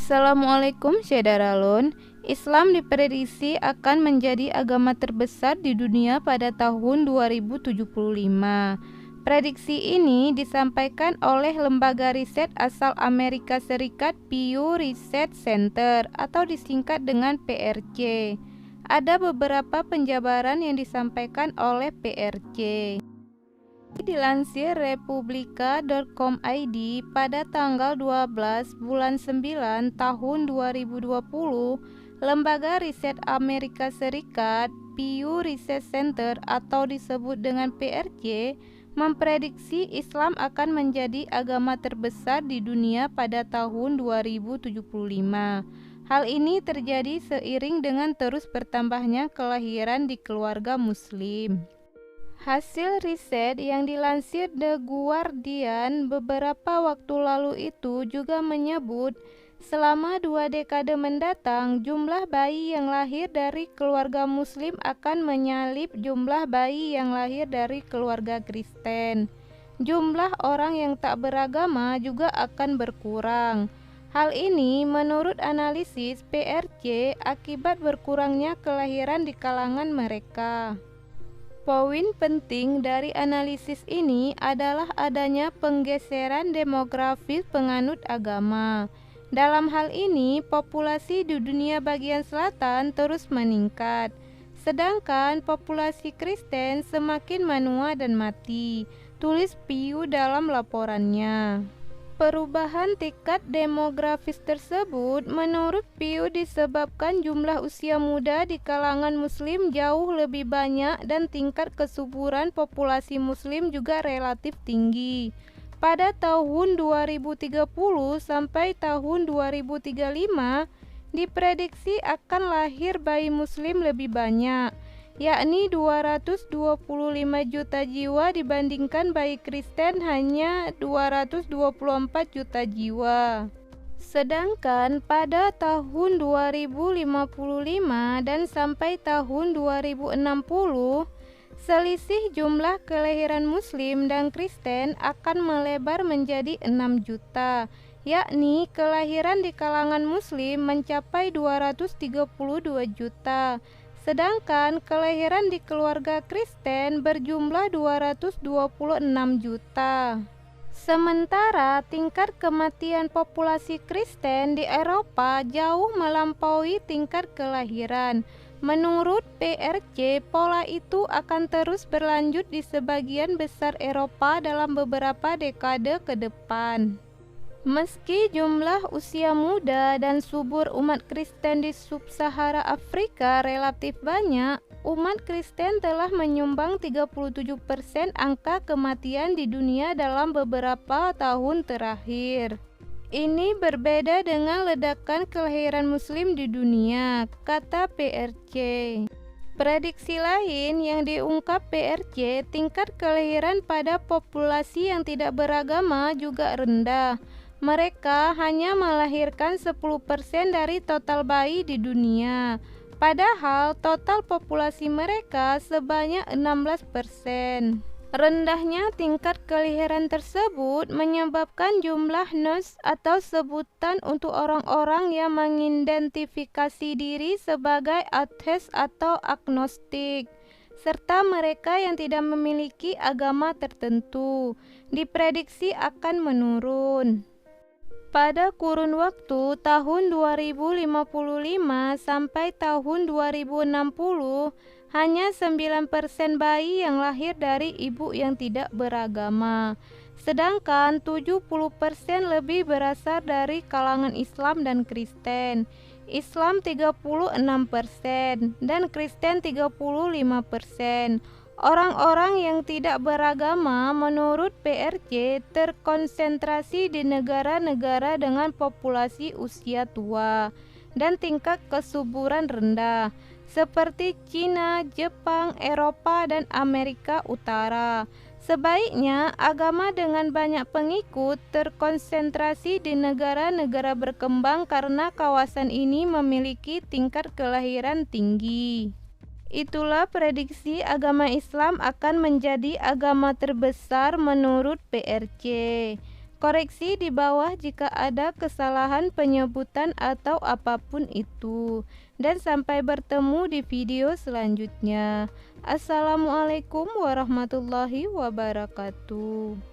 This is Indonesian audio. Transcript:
Assalamualaikum Syederalun. Islam diprediksi akan menjadi agama terbesar di dunia pada tahun 2075. Prediksi ini disampaikan oleh lembaga riset asal Amerika Serikat Pew Research Center atau disingkat dengan PRC. Ada beberapa penjabaran yang disampaikan oleh PRC. Dilansir republika.com.id pada tanggal 12 bulan 9 tahun 2020, lembaga riset Amerika Serikat Pew Research Center atau disebut dengan PRC memprediksi Islam akan menjadi agama terbesar di dunia pada tahun 2075. Hal ini terjadi seiring dengan terus bertambahnya kelahiran di keluarga muslim. Hasil riset yang dilansir The Guardian beberapa waktu lalu itu juga menyebut selama 2 dekade mendatang, jumlah bayi yang lahir dari keluarga muslim akan menyalip jumlah bayi yang lahir dari keluarga Kristen. Jumlah orang yang tak beragama juga akan berkurang. Hal ini menurut analisis PRC akibat berkurangnya kelahiran di kalangan mereka. Poin penting dari analisis ini adalah adanya penggeseran demografis penganut agama. Dalam hal ini, populasi di dunia bagian selatan terus meningkat, sedangkan populasi Kristen semakin menua dan mati, tulis Pew dalam laporannya. Perubahan tingkat demografis tersebut menurut Pew disebabkan jumlah usia muda di kalangan muslim jauh lebih banyak dan tingkat kesuburan populasi muslim juga relatif tinggi. Pada tahun 2030 sampai tahun 2035 diprediksi akan lahir bayi muslim lebih banyak, yakni 225 juta jiwa dibandingkan bayi Kristen hanya 224 juta jiwa. Sedangkan pada tahun 2055 dan sampai tahun 2060, selisih jumlah kelahiran muslim dan Kristen akan melebar menjadi 6 juta, yakni kelahiran di kalangan muslim mencapai 232 juta. Sedangkan kelahiran di keluarga Kristen berjumlah 226 juta. Sementara tingkat kematian populasi Kristen di Eropa jauh melampaui tingkat kelahiran. Menurut PRC, pola itu akan terus berlanjut di sebagian besar Eropa dalam beberapa dekade ke depan. Meski jumlah usia muda dan subur umat Kristen di sub-Sahara Afrika relatif banyak, umat Kristen telah menyumbang 37% angka kematian di dunia dalam beberapa tahun terakhir. Ini berbeda dengan ledakan kelahiran muslim di dunia, kata PRC. Prediksi lain yang diungkap PRC, tingkat kelahiran pada populasi yang tidak beragama juga rendah. Mereka hanya melahirkan 10% dari total bayi di dunia, padahal total populasi mereka sebanyak 16%. Rendahnya tingkat kelahiran tersebut menyebabkan jumlah NOS atau sebutan untuk orang-orang yang mengidentifikasi diri sebagai ateis atau agnostik, serta mereka yang tidak memiliki agama tertentu, diprediksi akan menurun. Pada kurun waktu tahun 2055 sampai tahun 2060, hanya 9% bayi yang lahir dari ibu yang tidak beragama, sedangkan 70% lebih berasal dari kalangan Islam dan Kristen. Islam 36% dan Kristen 35%. Orang-orang yang tidak beragama menurut PRC terkonsentrasi di negara-negara dengan populasi usia tua dan tingkat kesuburan rendah, seperti Cina, Jepang, Eropa, dan Amerika Utara. Sebaiknya agama dengan banyak pengikut terkonsentrasi di negara-negara berkembang karena kawasan ini memiliki tingkat kelahiran tinggi. Itulah prediksi agama Islam akan menjadi agama terbesar menurut PRC. Koreksi di bawah jika ada kesalahan penyebutan atau apapun itu. Dan sampai bertemu di video selanjutnya. Assalamualaikum warahmatullahi wabarakatuh.